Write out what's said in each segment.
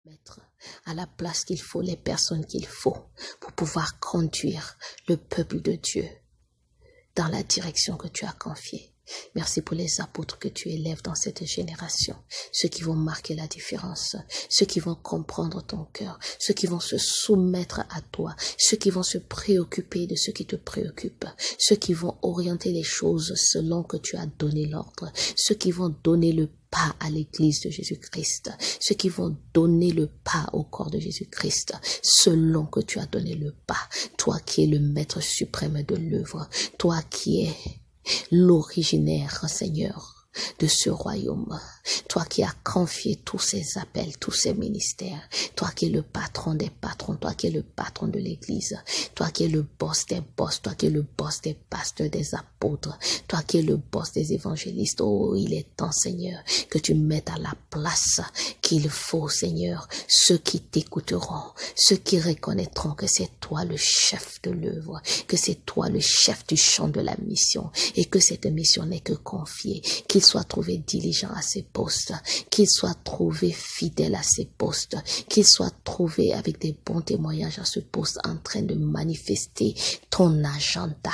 mettre à la place qu'il faut, les personnes qu'il faut pour pouvoir conduire le peuple de Dieu dans la direction que tu as confiée. Merci pour les apôtres que tu élèves dans cette génération, ceux qui vont marquer la différence, ceux qui vont comprendre ton cœur, ceux qui vont se soumettre à toi, ceux qui vont se préoccuper de ce qui te préoccupe, ceux qui vont orienter les choses selon que tu as donné l'ordre, ceux qui vont donner le pas à l'église de Jésus-Christ, ceux qui vont donner le pas au corps de Jésus-Christ, selon que tu as donné le pas, toi qui es le maître suprême de l'œuvre, toi qui es l'originaire, Seigneur, de ce royaume, toi qui as confié tous ces appels, tous ces ministères, toi qui es le patron des patrons, toi qui es le patron de l'église, toi qui es le boss des boss, toi qui es le boss des pasteurs, des apôtres, toi qui es le boss des évangélistes. Oh, il est temps, Seigneur, que tu mettes à la place qu'il faut, Seigneur, ceux qui t'écouteront, ceux qui reconnaîtront que c'est toi le chef de l'œuvre, que c'est toi le chef du champ de la mission et que cette mission n'est que confiée, qu'il soit trouvé diligent à ses postes, qu'il soit trouvé fidèle à ses postes, qu'il soit trouvé avec des bons témoignages à ce poste en train de manifester ton agenda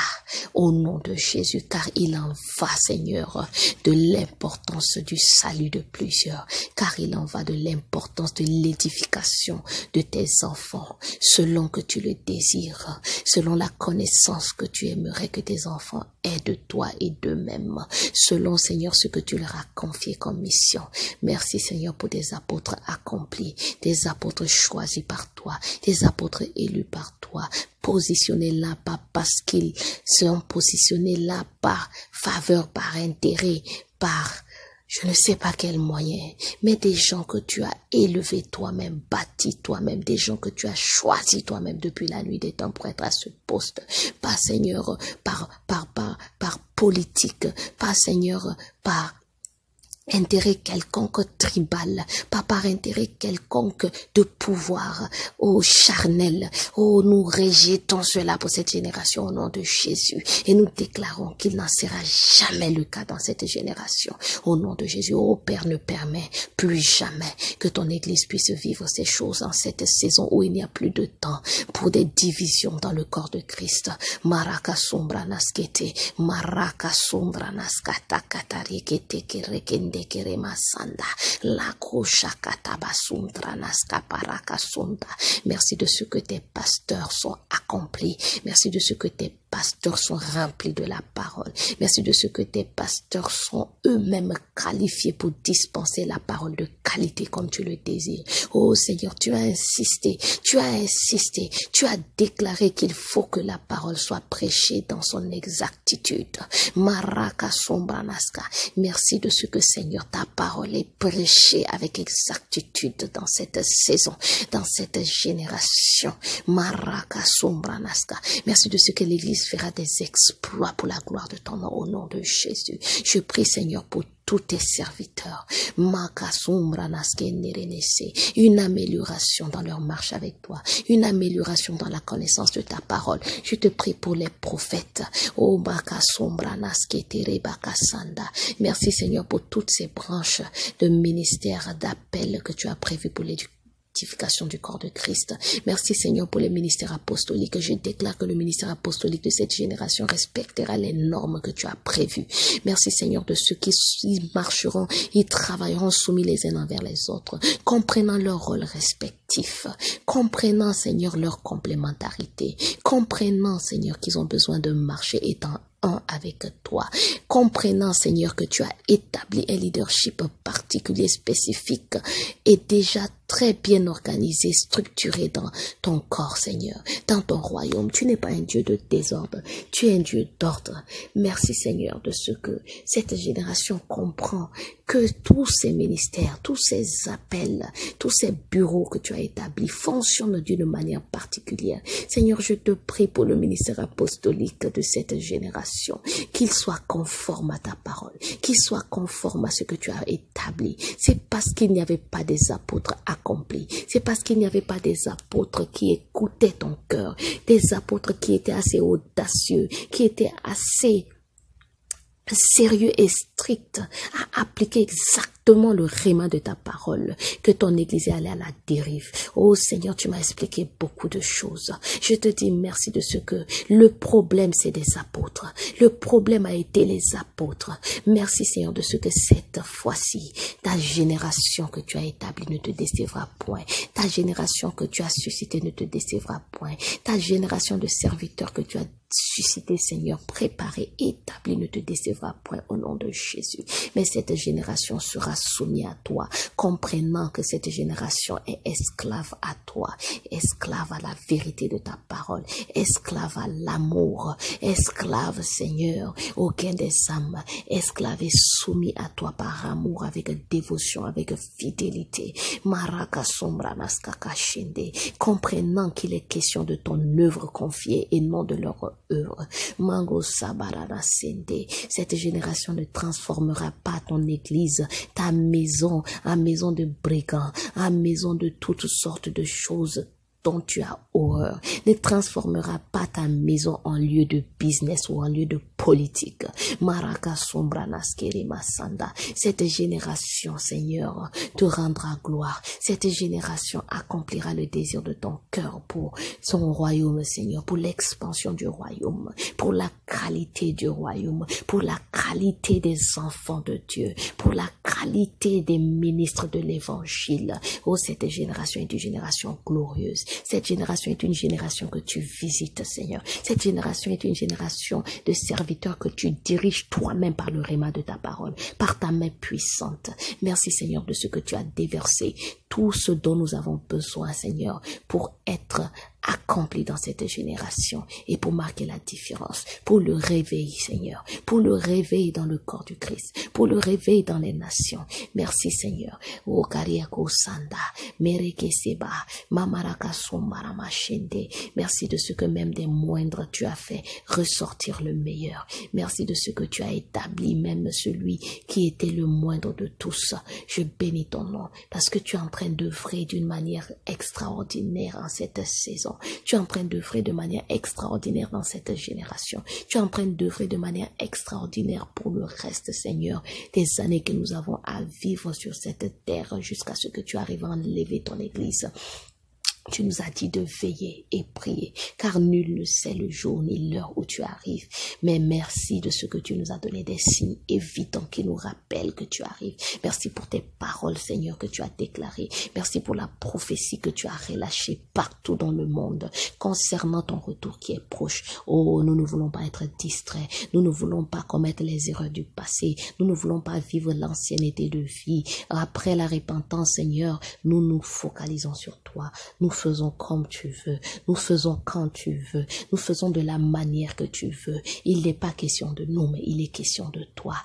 au nom de Jésus, car il en va, Seigneur, de l'importance du salut de plusieurs, car il en va de l'importance de l'édification de tes enfants, selon que tu le désires, selon la connaissance que tu aimerais que tes enfants aient de toi et d'eux-mêmes, selon, Seigneur, ce que tu leur as confié comme mission. Merci, Seigneur, pour des apôtres accomplis, des apôtres choisis par toi, des apôtres élus par toi, positionnés là pas parce qu'ils sont positionnés là par faveur, par intérêt, par je ne sais pas quel moyen, mais des gens que tu as élevés toi-même, bâtis toi-même, des gens que tu as choisis toi-même depuis la nuit des temps pour être à ce poste. Pas, Seigneur, par politique, pas, Seigneur, par intérêt quelconque tribal, pas par intérêt quelconque de pouvoir, oh charnel, oh nous rejetons cela pour cette génération au nom de Jésus et nous déclarons qu'il n'en sera jamais le cas dans cette génération au nom de Jésus. Oh Père, ne permets plus jamais que ton église puisse vivre ces choses en cette saison où il n'y a plus de temps pour des divisions dans le corps de Christ. Maraka sombra naskete, maraka sombra naskata katarikete kerekende Merci de ce que tes pasteurs sont accomplis. Merci de ce que tes pasteurs sont remplis de la parole. Merci de ce que tes pasteurs sont eux-mêmes qualifiés pour dispenser la parole de qualité comme tu le désires. Oh Seigneur, tu as insisté, tu as déclaré qu'il faut que la parole soit prêchée dans son exactitude. Maraka Sombranaska. Merci de ce que, Seigneur, ta parole est prêchée avec exactitude dans cette saison, dans cette génération. Maraka Sombranaska. Merci de ce que l'Église fera des exploits pour la gloire de ton nom au nom de Jésus. Je prie, Seigneur, pour tous tes serviteurs, une amélioration dans leur marche avec toi, une amélioration dans la connaissance de ta parole. Je te prie pour les prophètes. Merci Seigneur pour toutes ces branches de ministère, d'appel que tu as prévues pour l'éducation du corps de Christ. Merci Seigneur pour les ministères apostoliques. Je déclare que le ministère apostolique de cette génération respectera les normes que tu as prévues. Merci Seigneur de ceux qui marcheront, ils travailleront soumis les uns envers les autres, comprenant leur rôle respectif, comprenant Seigneur leur complémentarité, comprenant Seigneur qu'ils ont besoin de marcher étant un avec toi, comprenant Seigneur que tu as établi un leadership particulier, spécifique et déjà très bien organisé, structuré dans ton corps Seigneur, dans ton royaume. Tu n'es pas un Dieu de désordre, tu es un Dieu d'ordre. Merci Seigneur de ce que cette génération comprend, que tous ces ministères, tous ces appels, tous ces bureaux que tu as établis fonctionnent d'une manière particulière. Seigneur, je te prie pour le ministère apostolique de cette génération, qu'il soit conforme à ta parole, qu'il soit conforme à ce que tu as établi. C'est parce qu'il n'y avait pas des apôtres accomplis, c'est parce qu'il n'y avait pas des apôtres qui écoutaient ton cœur, des apôtres qui étaient assez audacieux, qui étaient assez sérieux et strict à appliquer exactement le réma de ta parole, que ton église est allée à la dérive. Oh Seigneur, tu m'as expliqué beaucoup de choses. Je te dis merci de ce que le problème c'est des apôtres. Le problème a été les apôtres. Merci Seigneur de ce que cette fois-ci, ta génération que tu as établie ne te décevra point. Ta génération que tu as suscitée ne te décevra point. Ta génération de serviteurs que tu as suscité, Seigneur, préparé, établi, ne te décevra point au nom de Jésus. Mais cette génération sera soumise à toi, comprenant que cette génération est esclave à toi, esclave à la vérité de ta parole, esclave à l'amour, esclave, Seigneur, au gain des âmes, esclave et soumis à toi par amour, avec dévotion, avec fidélité. Maraka sombra naskaka shende, comprenant qu'il est question de ton œuvre confiée et non de leur œuvre. Mango sabarana sende. Cette génération ne transformera pas ton église, ta maison, en maison de brigands, en maison de toutes sortes de choses dont tu as horreur, ne transformera pas ta maison en lieu de business ou en lieu de politique. Maraka sombra naskere masanda. Cette génération, Seigneur, te rendra gloire. Cette génération accomplira le désir de ton cœur pour son royaume, Seigneur, pour l'expansion du royaume, pour la qualité du royaume, pour la qualité des enfants de Dieu, pour la qualité des ministres de l'évangile. Oh, cette génération est une génération glorieuse. Cette génération est une génération que tu visites, Seigneur. Cette génération est une génération de serviteurs que tu diriges toi-même par le réma de ta parole, par ta main puissante. Merci, Seigneur, de ce que tu as déversé, tout ce dont nous avons besoin, Seigneur, pour être accompli dans cette génération et pour marquer la différence, pour le réveil, Seigneur, pour le réveil dans le corps du Christ, pour le réveil dans les nations. Merci, Seigneur. O Kariako Sanda, Mereke Seba, Mamaraka Sombarama Shende. Merci de ce que même des moindres tu as fait ressortir le meilleur. Merci de ce que tu as établi même celui qui était le moindre de tous. Je bénis ton nom parce que tu es en train d'œuvrer d'une manière extraordinaire en cette saison. Tu es en train d'œuvrer de manière extraordinaire dans cette génération. Tu es en train d'œuvrer de manière extraordinaire pour le reste, Seigneur, des années que nous avons à vivre sur cette terre jusqu'à ce que tu arrives à enlever ton église. Tu nous as dit de veiller et prier, car nul ne sait le jour ni l'heure où tu arrives. Mais merci de ce que tu nous as donné des signes évidents qui nous rappellent que tu arrives. Merci pour tes paroles, Seigneur, que tu as déclarées. Merci pour la prophétie que tu as relâchée partout dans le monde concernant ton retour qui est proche. Oh, nous ne voulons pas être distraits. Nous ne voulons pas commettre les erreurs du passé. Nous ne voulons pas vivre l'ancienneté de vie. Après la repentance, Seigneur, nous nous focalisons sur toi. Nous faisons comme tu veux, nous faisons quand tu veux, nous faisons de la manière que tu veux. Il n'est pas question de nous, mais il est question de toi.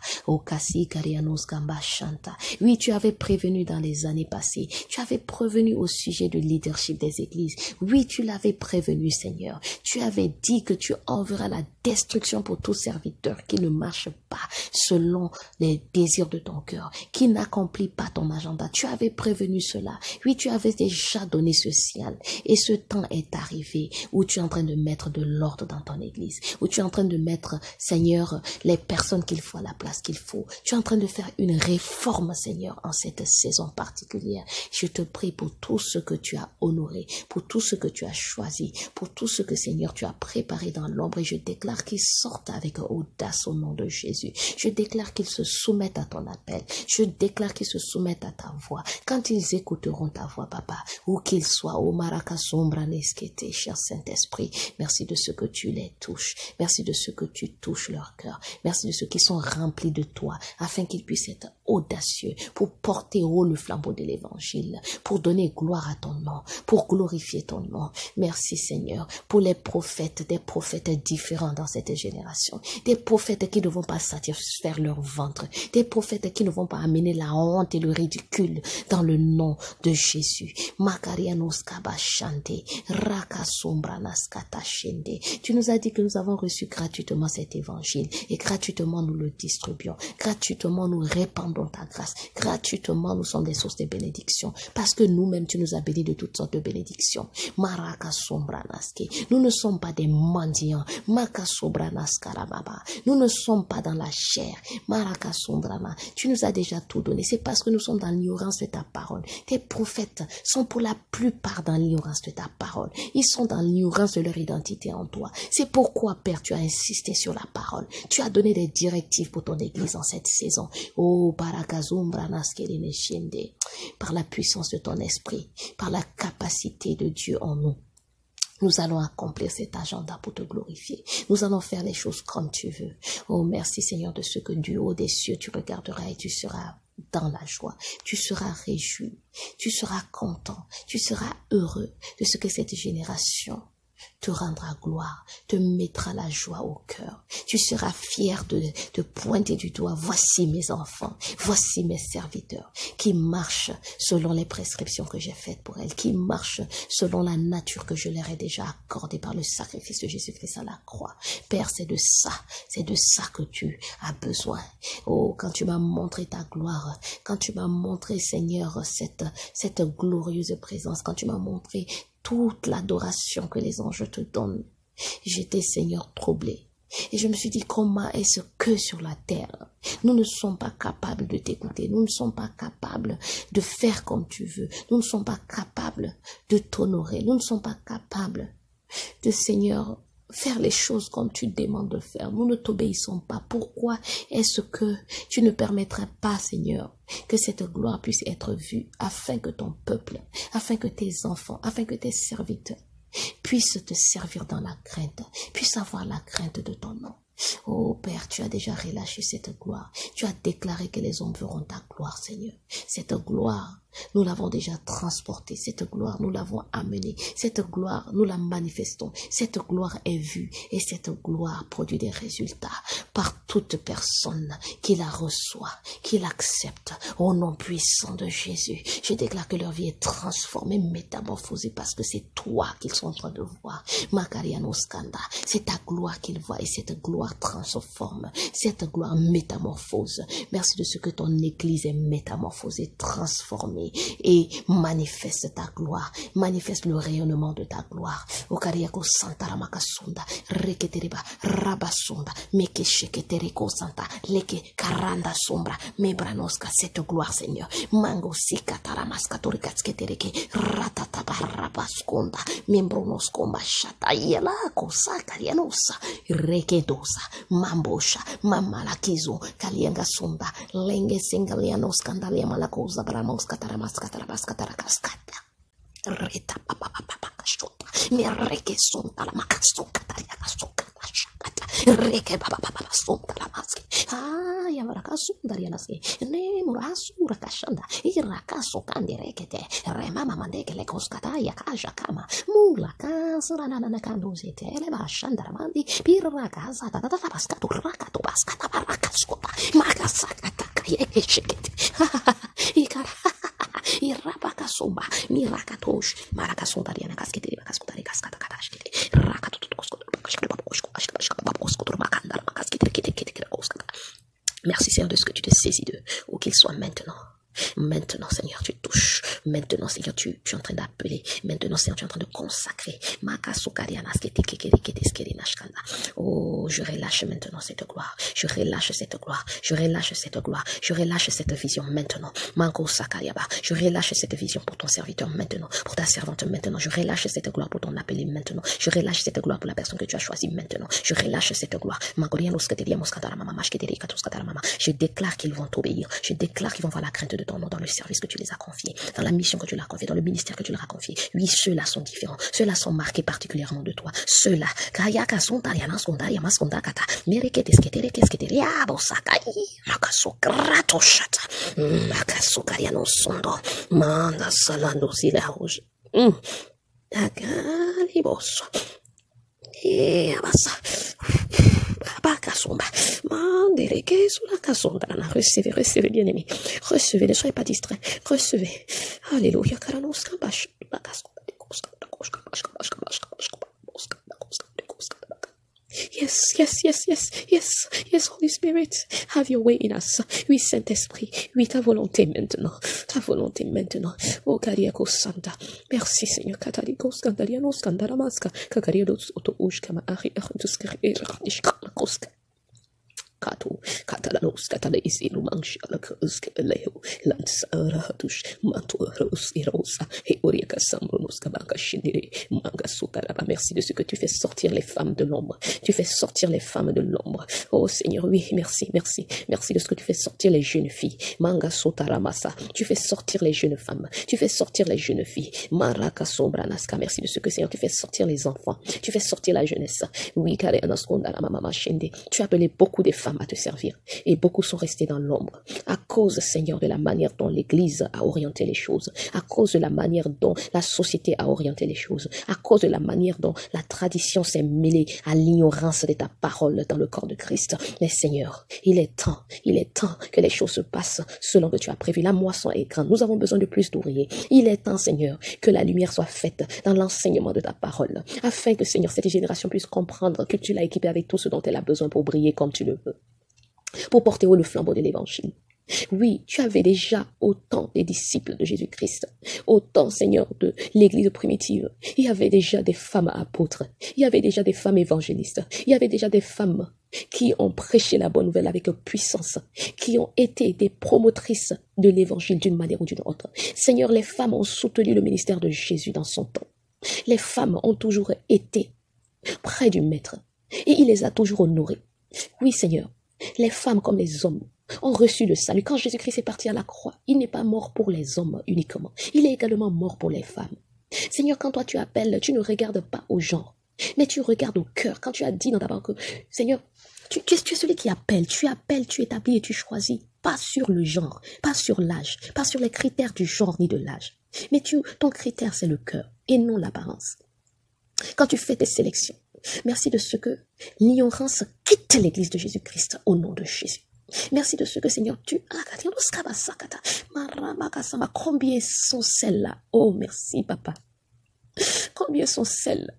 Oui, tu avais prévenu dans les années passées, tu avais prévenu au sujet du leadership des églises. Oui, tu l'avais prévenu, Seigneur. Tu avais dit que tu enverras la destruction pour tout serviteur qui ne marche pas selon les désirs de ton cœur, qui n'accomplit pas ton agenda. Tu avais prévenu cela. Oui, tu avais déjà donné ceci. Et ce temps est arrivé où tu es en train de mettre de l'ordre dans ton église, où tu es en train de mettre, Seigneur, les personnes qu'il faut à la place qu'il faut. Tu es en train de faire une réforme, Seigneur, en cette saison particulière. Je te prie pour tout ce que tu as honoré, pour tout ce que tu as choisi, pour tout ce que, Seigneur, tu as préparé dans l'ombre. Et je déclare qu'ils sortent avec audace au nom de Jésus. Je déclare qu'ils se soumettent à ton appel. Je déclare qu'ils se soumettent à ta voix. Quand ils écouteront ta voix, Papa, où qu'ils soient, au Maraka Sombra Neskete, cher Saint-Esprit, merci de ce que tu les touches. Merci de ce que tu touches leur cœur. Merci de ceux qui sont remplis de toi, afin qu'ils puissent être audacieux pour porter haut le flambeau de l'évangile, pour donner gloire à ton nom, pour glorifier ton nom. Merci, Seigneur, pour les prophètes, des prophètes différents dans cette génération, des prophètes qui ne vont pas satisfaire leur ventre, des prophètes qui ne vont pas amener la honte et le ridicule dans le nom de Jésus. Makarianos Tu nous as dit que nous avons reçu gratuitement cet évangile et gratuitement nous le distribuons. Gratuitement nous répandons ta grâce. Gratuitement nous sommes des sources de bénédiction parce que nous-mêmes tu nous as bénis de toutes sortes de bénédictions. Nous ne sommes pas des mendiants. Nous ne sommes pas dans la chair. Tu nous as déjà tout donné. C'est parce que nous sommes dans l'ignorance de ta parole. Tes prophètes sont pour la plupart dans l'ignorance de ta parole. Ils sont dans l'ignorance de leur identité en toi. C'est pourquoi, Père, tu as insisté sur la parole. Tu as donné des directives pour ton église en cette saison. Oh, par la puissance de ton esprit, par la capacité de Dieu en nous. Nous allons accomplir cet agenda pour te glorifier. Nous allons faire les choses comme tu veux. Oh, merci Seigneur de ce que du haut des cieux tu regarderas et tu seras dans la joie. Tu seras réjoui. Tu seras content. Tu seras heureux de ce que cette génération te rendra gloire, te mettra la joie au cœur. Tu seras fier de pointer du doigt. Voici mes enfants, voici mes serviteurs qui marchent selon les prescriptions que j'ai faites pour elles, qui marchent selon la nature que je leur ai déjà accordée par le sacrifice de Jésus-Christ à la croix. Père, c'est de ça que tu as besoin. Oh, quand tu m'as montré ta gloire, quand tu m'as montré, Seigneur, cette glorieuse présence, quand tu m'as montré toute l'adoration que les anges te donnent, j'étais, Seigneur, troublé. Et je me suis dit, comment est-ce que sur la terre, nous ne sommes pas capables de t'écouter, nous ne sommes pas capables de faire comme tu veux, nous ne sommes pas capables de t'honorer, nous ne sommes pas capables de, Seigneur, faire les choses comme tu demandes de faire. Nous ne t'obéissons pas. Pourquoi est-ce que tu ne permettrais pas, Seigneur, que cette gloire puisse être vue afin que ton peuple, afin que tes enfants, afin que tes serviteurs puissent te servir dans la crainte, puissent avoir la crainte de ton nom. Oh Père, tu as déjà relâché cette gloire. Tu as déclaré que les hommes verront ta gloire, Seigneur. Cette gloire, nous l'avons déjà transportée. Cette gloire, nous l'avons amenée. Cette gloire, nous la manifestons. Cette gloire est vue et cette gloire produit des résultats par toute personne qui la reçoit, qui l'accepte. Au nom puissant de Jésus, je déclare que leur vie est transformée, métamorphosée parce que c'est toi qu'ils sont en train de voir. Makariano Skanda, c'est ta gloire qu'ils voient et cette gloire transforme, cette gloire métamorphose. Merci de ce que ton église est métamorphosée, transformée et manifeste ta gloire, manifeste le rayonnement de ta gloire. Okariako Santa Ramakasunda, Reketeriba, Rabasunda, Meke Sheketeriko Santa, Leke Karanda Sombra, Mebranoska, cette gloire, Seigneur. Mango Sikataramas Torikatsketereke, Ratatabarabaskonda, Membronoskomba Shata, Yela Kosa Karianosa, Rekedosa, Mambosha, Mamalakizo, Kalianga Sonda, Lenge Singalianos Candalia Malacosa, Bramos Cataramas Catarabas Cataracascata, Reta Papa Shota, Mereke Sonda, la Macasto Catariana Socata, Reke Papa Sonda, la Maski, Yavaracasundarianasi, Nemurasura Cashanda, Iracaso Candirekete, Remama Mandeke Lecoscataya Caja Kama, Mula Casranana Candusite, Eleva Shandaramandi, Piracasa, Tatabascato, Racato Bascata, Baracascota, Macasacata, Yekeshikit, Irabacasumba, Miracatosh, Maracasundariana Casquete, Cascutari Cascata Catashkite, Racato. Merci Seigneur de ce que tu te saisis d'eux, où qu'ils soient maintenant. Maintenant, Seigneur, tu touches. Maintenant, Seigneur, tu es en train d'appeler. Maintenant, Seigneur, tu es en train de consacrer. Oh, je relâche maintenant cette gloire. Je relâche cette gloire. Je relâche cette gloire. Je relâche cette vision maintenant. Je relâche cette vision pour ton serviteur maintenant. Pour ta servante maintenant. Je relâche cette gloire pour ton appelé maintenant. Je relâche cette gloire pour la personne que tu as choisie maintenant. Je relâche cette gloire. Je déclare qu'ils vont t'obéir. Je déclare qu'ils vont voir la crainte de ton nom dans le service que tu les as confiés, dans la mission que tu leur as confiée, dans le ministère que tu leur as confié. Oui, ceux-là sont différents. Ceux-là sont marqués particulièrement de toi. Ceux-là. Recevez, recevez, bien-aimés. Recevez, ne soyez pas distraits. Recevez. Alléluia. Yes, yes, yes, yes, yes, yes, Holy Spirit, have your way in us. Oui, Saint-Esprit, oui, ta volonté maintenant, ta volonté maintenant. Oh, Kariako Santa. Merci, Seigneur. Katalikos, Kandarianos, Kandaramaska, Kakariados, Oto Ushkama, Ari, Erduskari, Erishkakoska. Kato, Katalanos, Catalais, Ilumansh, Alakos, Leo, Lansara, Hatush, Matoros, Irosa, et Oriaka Sambonos, Kabaka, Shindiri, Manga Sukaraba. Merci de ce que tu fais sortir les femmes de l'ombre. Tu fais sortir les femmes de l'ombre. Oh Seigneur, oui, merci, merci. Merci de ce que tu fais sortir les jeunes filles. Manga Sotaramasa. Tu fais sortir les jeunes femmes. Tu fais sortir les jeunes filles. Maraka Sombranaska. Merci de ce que Seigneur, tu fais sortir les enfants. Tu fais sortir la jeunesse. Oui, Kareanaskondara Mama Shende. Tu as appelé beaucoup de femmes à te servir et beaucoup sont restés dans l'ombre à cause, Seigneur, de la manière dont l'Église a orienté les choses, à cause de la manière dont la société a orienté les choses, à cause de la manière dont la tradition s'est mêlée à l'ignorance de ta parole dans le corps de Christ. Mais Seigneur, il est temps que les choses se passent selon que tu as prévu. La moisson est grande, nous avons besoin de plus d'ouvriers. Il est temps, Seigneur, que la lumière soit faite dans l'enseignement de ta parole, afin que, Seigneur, cette génération puisse comprendre que tu l'as équipée avec tout ce dont elle a besoin pour briller comme tu le veux, pour porter haut le flambeau de l'évangile. Oui, tu avais déjà autant des disciples de Jésus-Christ, autant, Seigneur, de l'église primitive. Il y avait déjà des femmes apôtres, il y avait déjà des femmes évangélistes, il y avait déjà des femmes qui ont prêché la bonne nouvelle avec puissance, qui ont été des promotrices de l'évangile d'une manière ou d'une autre. Seigneur, les femmes ont soutenu le ministère de Jésus dans son temps. Les femmes ont toujours été près du Maître et il les a toujours honorées. Oui, Seigneur, les femmes comme les hommes ont reçu le salut. Quand Jésus-Christ est parti à la croix, il n'est pas mort pour les hommes uniquement. Il est également mort pour les femmes. Seigneur, quand toi tu appelles, tu ne regardes pas au genre, mais tu regardes au cœur. Quand tu as dit dans ta parole que, Seigneur, tu es celui qui appelle, tu établis et tu choisis. Pas sur le genre, pas sur l'âge, pas sur les critères du genre ni de l'âge. Mais ton critère, c'est le cœur et non l'apparence. Quand tu fais tes sélections, merci de ce que l'ignorance quitte l'église de Jésus-Christ au nom de Jésus. Merci de ce que, Seigneur, combien sont celles-là? Oh, merci, Papa. Combien sont celles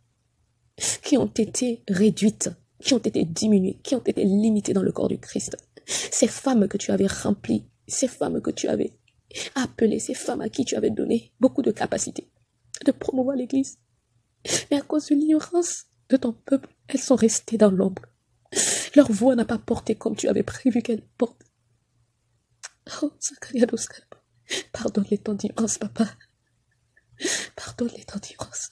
qui ont été réduites, qui ont été diminuées, qui ont été limitées dans le corps du Christ? Ces femmes que tu avais remplies, ces femmes que tu avais appelées, ces femmes à qui tu avais donné beaucoup de capacités de promouvoir l'église. Mais à cause de l'ignorance de ton peuple, elles sont restées dans l'ombre. Leur voix n'a pas porté comme tu avais prévu qu'elle porte. Oh, pardonne-les ton d'ignorance, Papa. Pardonne-les ton d'ignorance.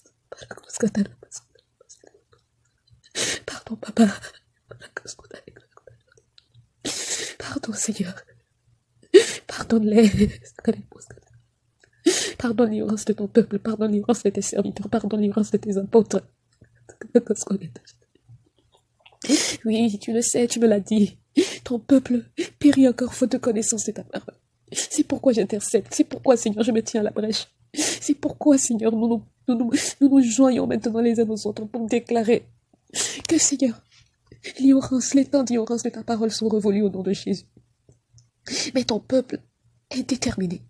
Pardon, Papa. Pardon, Seigneur. Pardonne-les. Pardonne l'ignorance de ton peuple. Pardonne l'ignorance de tes serviteurs. Pardonne l'ignorance de tes apôtres. Oui, tu le sais, tu me l'as dit. Ton peuple périt encore faute de connaissance de ta parole. C'est pourquoi j'intercède. C'est pourquoi, Seigneur, je me tiens à la brèche. C'est pourquoi, Seigneur, nous nous joignons maintenant les uns aux autres pour déclarer que, Seigneur, l'ignorance, les temps d'ignorance de ta parole sont révolus au nom de Jésus. Mais ton peuple est déterminé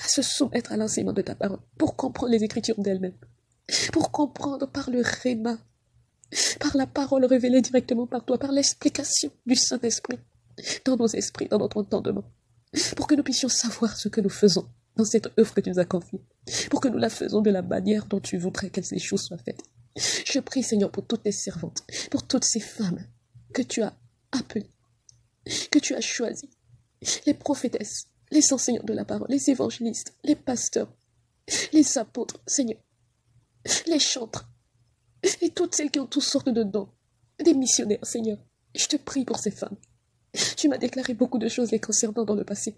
à se soumettre à l'enseignement de ta parole pour comprendre les Écritures d'elles-mêmes, pour comprendre par le réma, par la parole révélée directement par toi, par l'explication du Saint-Esprit dans nos esprits, dans notre entendement, pour que nous puissions savoir ce que nous faisons dans cette œuvre que tu nous as confiée, pour que nous la faisons de la manière dont tu voudrais que ces choses soient faites. Je prie, Seigneur, pour toutes tes servantes, pour toutes ces femmes que tu as appelées, que tu as choisies, les prophétesses, les enseignants de la parole, les évangélistes, les pasteurs, les apôtres, Seigneur, les chantres, et toutes celles qui ont toutes sortes de dons, des missionnaires, Seigneur. Je te prie pour ces femmes. Tu m'as déclaré beaucoup de choses les concernant dans le passé.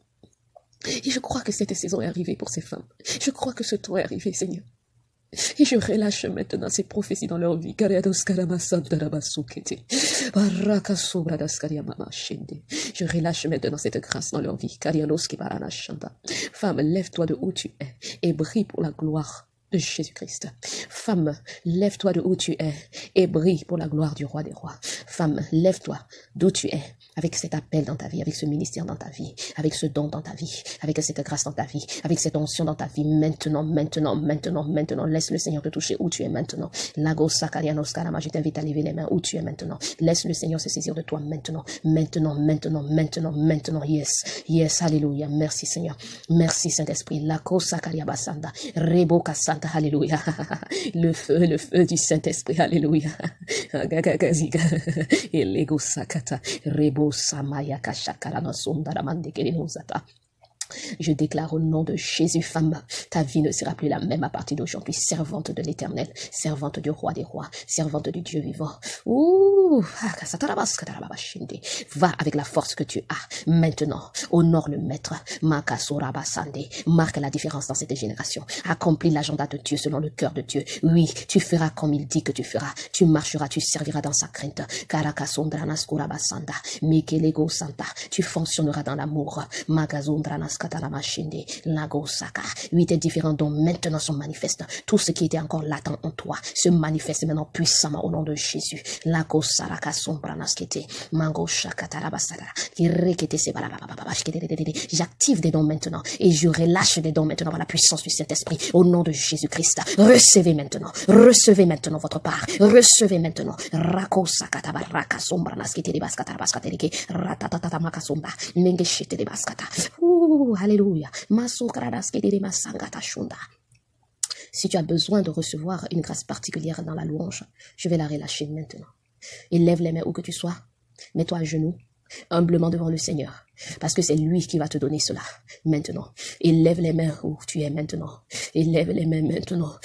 Et je crois que cette saison est arrivée pour ces femmes. Je crois que ce temps est arrivé, Seigneur. Et je relâche maintenant ces prophéties dans leur vie. Je relâche maintenant cette grâce dans leur vie. Femme, lève-toi de où tu es et brille pour la gloire de Jésus-Christ. Femme, lève-toi de où tu es et brille pour la gloire du roi des rois. Femme, lève-toi d'où tu es avec cet appel dans ta vie, avec ce ministère dans ta vie, avec ce don dans ta vie, avec cette grâce dans ta vie, avec cette onction dans ta vie, maintenant, maintenant, maintenant, maintenant. Laisse le Seigneur te toucher où tu es maintenant. Lago Sakarianos Karama, je t'invite à lever les mains où tu es maintenant. Laisse le Seigneur se saisir de toi maintenant, maintenant, maintenant, maintenant, maintenant. Yes, yes, alléluia. Merci Seigneur. Merci Saint-Esprit. Lago Sakaria Basanda, Rebo Kasanta, alléluia. Le feu du Saint-Esprit, alléluia. Elego Sakata, Rebo Samaya Kashakara Nasundara Mandekelinozata. Je déclare au nom de Jésus, femme, ta vie ne sera plus la même à partir d'aujourd'hui. Servante de l'Éternel, servante du roi des rois, servante du Dieu vivant. Ouh, va avec la force que tu as maintenant. Honore le Maître. Marque la différence dans cette génération. Accomplis l'agenda de Dieu selon le cœur de Dieu. Oui, tu feras comme il dit que tu feras. Tu marcheras, tu serviras dans sa crainte. Tu fonctionneras dans l'amour. Oui, tes différents dons maintenant sont manifestes. Tout ce qui était encore latent en toi se manifeste maintenant puissamment au nom de Jésus. J'active des dons maintenant et je relâche des dons maintenant par la puissance du Saint-Esprit au nom de Jésus-Christ. Recevez maintenant votre part. Recevez maintenant. Alléluia. Si tu as besoin de recevoir une grâce particulière dans la louange, je vais la relâcher maintenant. Élève les mains où que tu sois. Mets-toi à genoux, humblement devant le Seigneur. Parce que c'est lui qui va te donner cela maintenant. Élève les mains où tu es maintenant. Élève les mains maintenant.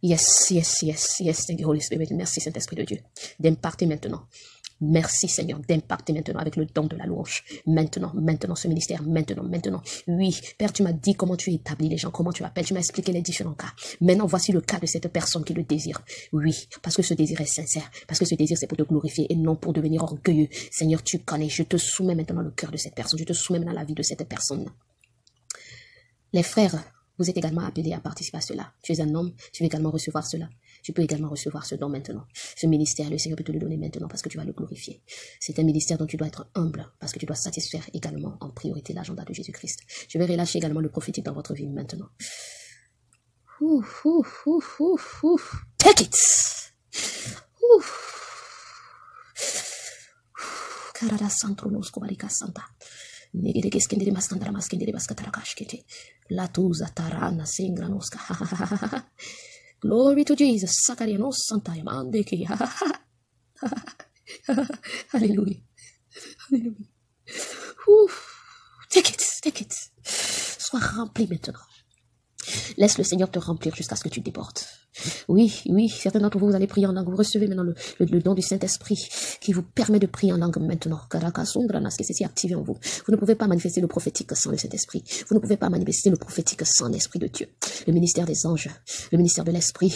Yes, yes, yes, yes, thank you, Holy Spirit. Merci, Saint-Esprit de Dieu, d'imparter maintenant. Merci, Seigneur, d'imparter maintenant avec le don de la louange. Maintenant, maintenant, ce ministère, maintenant, maintenant. Oui, Père, tu m'as dit comment tu établis les gens, comment tu appelles, tu m'as expliqué les différents cas. Maintenant, voici le cas de cette personne qui le désire. Oui, parce que ce désir est sincère, parce que ce désir, c'est pour te glorifier et non pour devenir orgueilleux. Seigneur, tu connais, je te soumets maintenant le cœur de cette personne, je te soumets maintenant la vie de cette personne. Les frères, vous êtes également appelés à participer à cela. Tu es un homme, tu veux également recevoir cela. Tu peux également recevoir ce don maintenant. Ce ministère, le Seigneur peut te le donner maintenant parce que tu vas le glorifier. C'est un ministère dont tu dois être humble parce que tu dois satisfaire également en priorité l'agenda de Jésus-Christ. Je vais relâcher également le prophétique dans votre vie maintenant. Take it! Santa. Glory to Jesus. Sakarianos Santa Yamandeki. Alléluia. Alléluia. Take it. Sois rempli maintenant. Laisse le Seigneur te remplir jusqu'à ce que tu débordes. Oui, certains d'entre vous, vous allez prier en langue. Vous recevez maintenant le don du Saint-Esprit qui vous permet de prier en langue maintenant. C'est activé en vous. Vous ne pouvez pas manifester le prophétique sans le Saint-Esprit. Vous ne pouvez pas manifester le prophétique sans l'Esprit de Dieu. Le ministère des anges, le ministère de l'Esprit.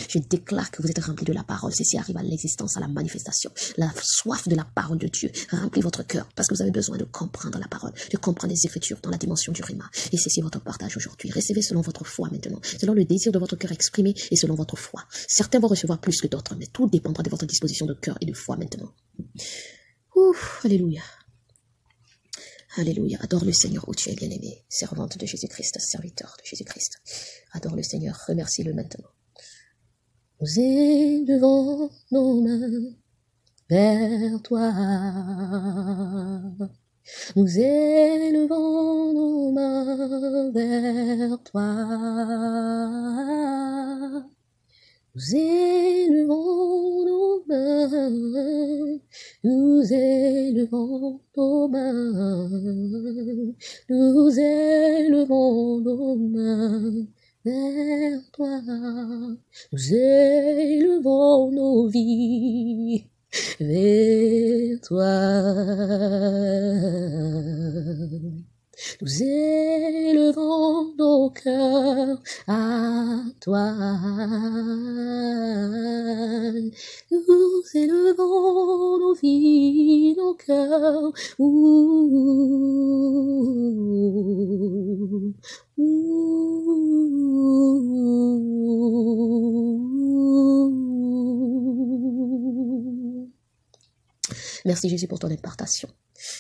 Je déclare que vous êtes remplis de la parole. Ceci arrive à l'existence, à la manifestation. La soif de la parole de Dieu remplit votre cœur parce que vous avez besoin de comprendre la parole, de comprendre les Écritures dans la dimension du Rhéma. Et ceci est votre partage aujourd'hui. Recevez selon votre foi maintenant, selon le désir de votre cœur exprimé et selon votre foi. Certains vont recevoir plus que d'autres, mais tout dépendra de votre disposition de cœur et de foi maintenant. Alléluia. Alléluia. Adore le Seigneur où tu es bien-aimé, servante de Jésus-Christ, serviteur de Jésus-Christ. Adore le Seigneur, remercie-le maintenant. Nous élevons nos mains vers toi. Nous élevons nos mains vers toi. Nous élevons nos mains. Nous élevons nos mains. Nous élevons nos mains vers toi. Nous élevons nos vies vers toi. Nous élevons nos cœurs à toi. Nous élevons nos vies, nos cœurs. Merci Jésus pour ton impartation.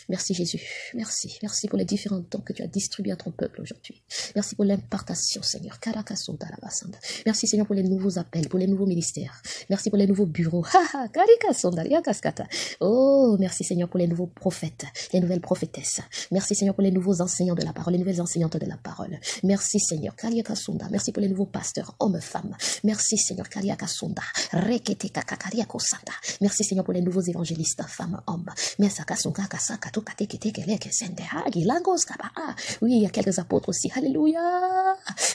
Merci Jésus, merci pour les différents dons que tu as distribués à ton peuple aujourd'hui. Merci pour l'impartation Seigneur. Merci Seigneur pour les nouveaux appels, pour les nouveaux ministères. Merci pour les nouveaux bureaux. Oh, merci Seigneur pour les nouveaux prophètes, les nouvelles prophétesses. Merci Seigneur pour les nouveaux enseignants de la parole, les nouvelles enseignantes de la parole. Merci Seigneur. Merci pour les nouveaux pasteurs, hommes, femmes. Merci Seigneur. Merci Seigneur pour les nouveaux évangélistes, femmes, hommes. Oui, il y a quelques apôtres aussi. Alléluia.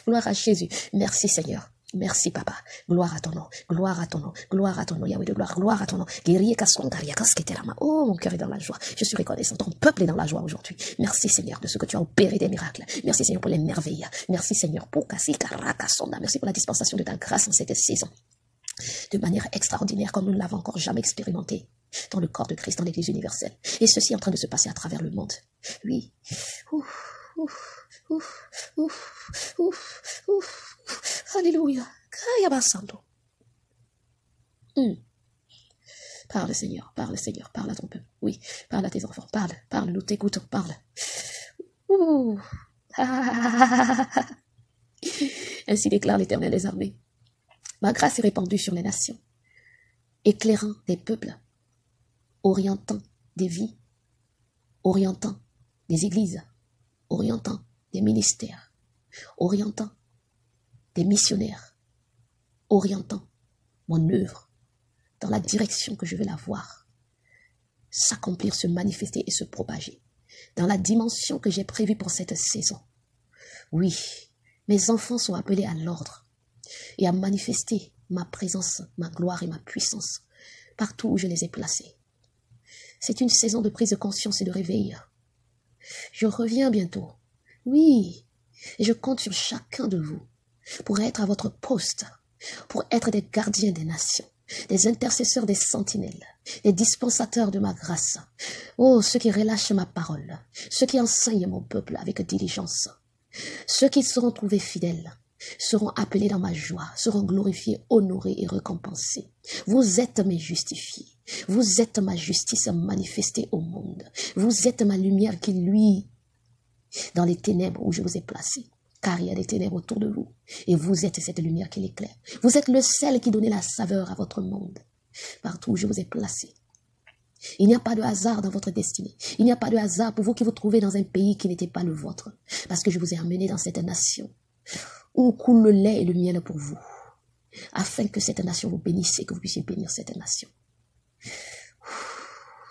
Gloire à Jésus. Merci Seigneur. Merci Papa. Gloire à ton nom. Gloire à ton nom. Gloire à ton nom. Yahweh de gloire. Gloire à ton nom. Oh, mon cœur est dans la joie. Je suis reconnaissant. Ton peuple est dans la joie aujourd'hui. Merci Seigneur de ce que tu as opéré des miracles. Merci Seigneur pour les merveilles. Merci Seigneur pour merci pour la dispensation de ta grâce en cette saison. De manière extraordinaire comme nous ne l'avons encore jamais expérimenté dans le corps de Christ, dans l'Église universelle. Et ceci est en train de se passer à travers le monde. Oui. Alléluia. Parle Seigneur, parle à ton peuple. Oui, parle à tes enfants, parle, nous t'écoutons, parle. Ainsi déclare l'Éternel des armées. Ma grâce est répandue sur les nations, éclairant des peuples, orientant des vies, orientant des églises, orientant des ministères, orientant des missionnaires, orientant mon œuvre dans la direction que je vais la voir s'accomplir, se manifester et se propager, dans la dimension que j'ai prévue pour cette saison. Oui, mes enfants sont appelés à l'ordre et à manifester ma présence, ma gloire et ma puissance partout où je les ai placés. C'est une saison de prise de conscience et de réveil. Je reviens bientôt. Oui, et je compte sur chacun de vous pour être à votre poste, pour être des gardiens des nations, des intercesseurs, des sentinelles, des dispensateurs de ma grâce. Oh, ceux qui relâchent ma parole, ceux qui enseignent mon peuple avec diligence, ceux qui seront trouvés fidèles, seront appelés dans ma joie, seront glorifiés, honorés et récompensés. Vous êtes mes justifiés. Vous êtes ma justice manifestée au monde. Vous êtes ma lumière qui luit dans les ténèbres où je vous ai placés. Car il y a des ténèbres autour de vous. Et vous êtes cette lumière qui l'éclaire. Vous êtes le sel qui donnait la saveur à votre monde. Partout où je vous ai placés. Il n'y a pas de hasard dans votre destinée. Il n'y a pas de hasard pour vous qui vous trouvez dans un pays qui n'était pas le vôtre. Parce que je vous ai amené dans cette nation où coule le lait et le miel pour vous, afin que cette nation vous bénisse et que vous puissiez bénir cette nation.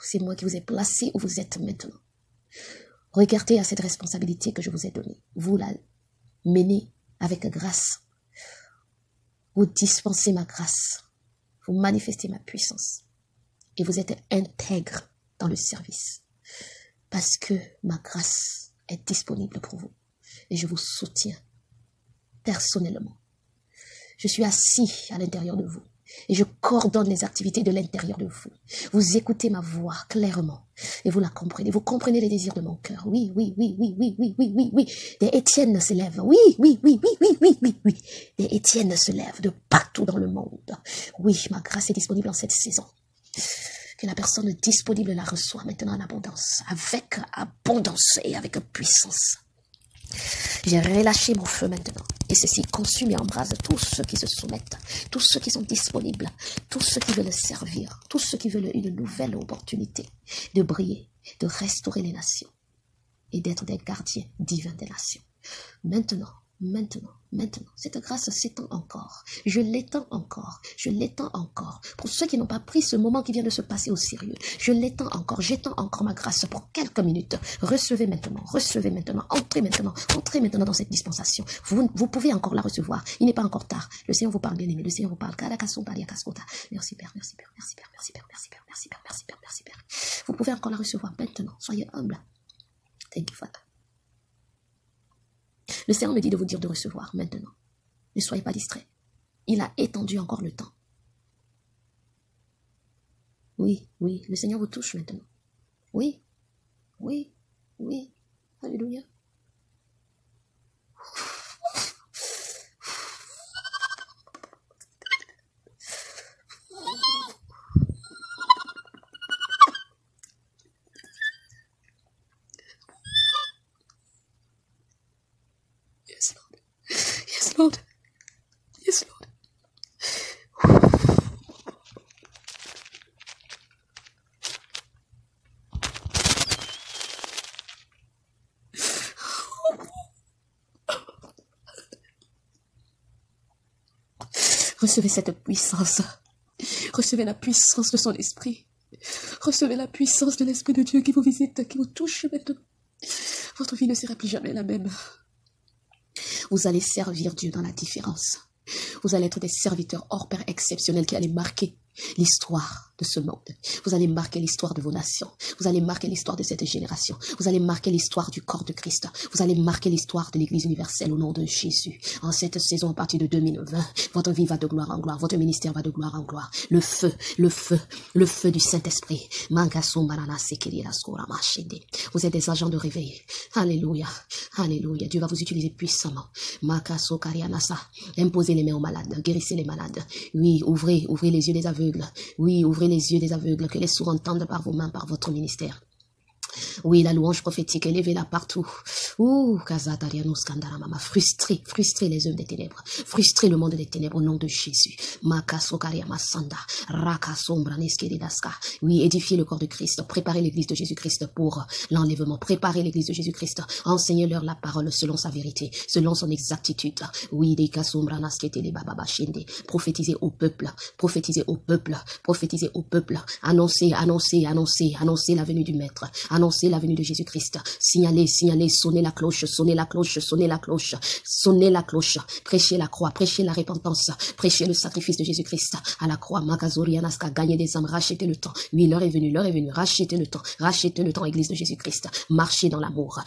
C'est moi qui vous ai placé où vous êtes maintenant. Regardez à cette responsabilité que je vous ai donnée. Vous la menez avec grâce. Vous dispensez ma grâce. Vous manifestez ma puissance. Et vous êtes intègre dans le service. Parce que ma grâce est disponible pour vous. Et je vous soutiens personnellement. Je suis assis à l'intérieur de vous et je coordonne les activités de l'intérieur de vous. Vous écoutez ma voix clairement et vous la comprenez. Vous comprenez les désirs de mon cœur. Oui. Des Étienne se lèvent. Oui. Des Étienne se lèvent de partout dans le monde. Oui, ma grâce est disponible en cette saison. Que la personne disponible la reçoit maintenant en abondance, avec abondance et avec puissance. J'ai relâché mon feu maintenant. Et ceci consume et embrase tous ceux qui se soumettent, tous ceux qui sont disponibles, tous ceux qui veulent servir, tous ceux qui veulent une nouvelle opportunité de briller, de restaurer les nations et d'être des gardiens divins des nations. Maintenant, cette grâce s'étend encore. Je l'étends encore. Pour ceux qui n'ont pas pris ce moment qui vient de se passer au sérieux, je l'étends encore. J'étends encore ma grâce pour quelques minutes. Recevez maintenant. Entrez maintenant dans cette dispensation. Vous pouvez encore la recevoir. Il n'est pas encore tard. Le Seigneur vous parle, bien aimé. Le Seigneur vous parle. Merci Père. Vous pouvez encore la recevoir maintenant. Soyez humble. Thank you, Father. Le Seigneur me dit de vous dire de recevoir maintenant. Ne soyez pas distraits. Il a étendu encore le temps. Oui, le Seigneur vous touche maintenant. Oui. Alléluia. Yes, Lord. Yes, Lord. Recevez cette puissance. Recevez la puissance de son esprit. Recevez la puissance de l'Esprit de Dieu qui vous visite, qui vous touche maintenant. Votre vie ne sera plus jamais la même. Vous allez servir Dieu dans la différence. Vous allez être des serviteurs hors pair exceptionnels qui allez marquer l'histoire de ce monde. Vous allez marquer l'histoire de vos nations. Vous allez marquer l'histoire de cette génération. Vous allez marquer l'histoire du corps de Christ. Vous allez marquer l'histoire de l'Église universelle au nom de Jésus. En cette saison, à partir de 2020, votre vie va de gloire en gloire. Votre ministère va de gloire en gloire. Le feu, le feu, le feu du Saint-Esprit. Vous êtes des agents de réveil. Alléluia. Alléluia. Dieu va vous utiliser puissamment. Imposez les mains aux malades. Guérissez les malades. Oui, ouvrez les yeux des aveugles. Oui, ouvrez les yeux des aveugles, que les sourds entendent par vos mains, par votre ministère. Oui, la louange prophétique, élevez-la partout. Frustrez les œuvres des ténèbres. Frustrez le monde des ténèbres au nom de Jésus. Oui, édifiez le corps de Christ. Préparez l'église de Jésus-Christ pour l'enlèvement. Préparez l'église de Jésus-Christ. Enseignez-leur la parole selon sa vérité, selon son exactitude. Oui, prophétisez au peuple. Prophétisez au peuple. Prophétisez au peuple. Annoncez la venue du Maître. Annoncez la venue de Jésus-Christ. Signalez, sonnez la cloche, sonnez la cloche, sonnez la cloche, sonnez la cloche. Prêchez la croix, prêchez la repentance, prêchez le sacrifice de Jésus-Christ à la croix. Magazorianaska, gagnez des âmes, rachetez le temps. Oui, l'heure est venue, rachetez le temps, Église de Jésus-Christ. Marchez dans l'amour,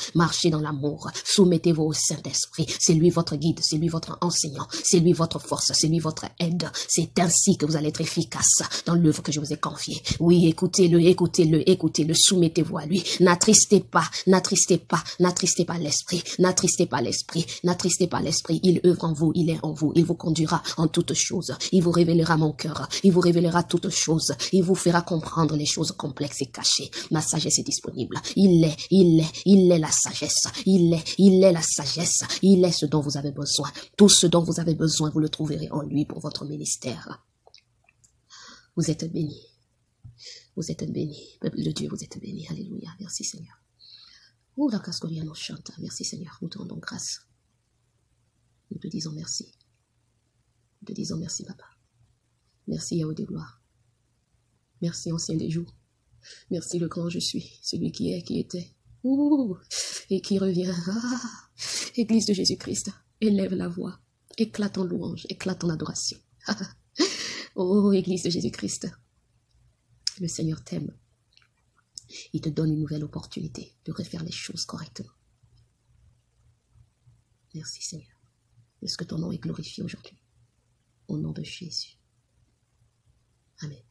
soumettez-vous au Saint-Esprit. C'est lui votre guide, c'est lui votre enseignant, c'est lui votre force, c'est lui votre aide. C'est ainsi que vous allez être efficace dans l'œuvre que je vous ai confiée. Oui, écoutez-le, soumettez-vous à lui. N'attristez pas l'esprit. Il œuvre en vous, il est en vous. Il vous conduira en toutes choses. Il vous révélera mon cœur. Il vous révélera toutes choses. Il vous fera comprendre les choses complexes et cachées. Ma sagesse est disponible. Il est la sagesse. Il est la sagesse. Il est ce dont vous avez besoin. Tout ce dont vous avez besoin, vous le trouverez en lui pour votre ministère. Vous êtes bénis. Vous êtes bénis. Peuple de Dieu, vous êtes bénis. Alléluia. Merci Seigneur. La cascoria nous chante. Merci Seigneur. Nous te rendons grâce. Nous te disons merci. Nous te disons merci Papa. Merci Yahweh de gloire. Merci Ancien des jours. Merci le grand je suis. Celui qui est, qui était. Et qui revient. Église de Jésus-Christ. Élève la voix. Éclate en louange. Éclate en adoration. Oh, Église de Jésus-Christ. Le Seigneur t'aime. Il te donne une nouvelle opportunité de refaire les choses correctement. Merci Seigneur. Est-ce que ton nom est glorifié aujourd'hui? Au nom de Jésus. Amen.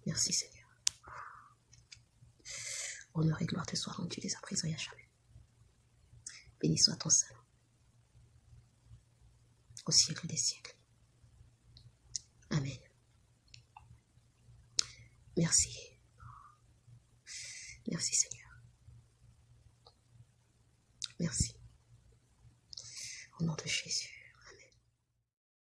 Merci Seigneur. Honneur et gloire te soient rendus dès à présent et à jamais. Béni soit ton Saint. Au siècle des siècles. Amen. Merci. Merci Seigneur. Merci. Au nom de Jésus.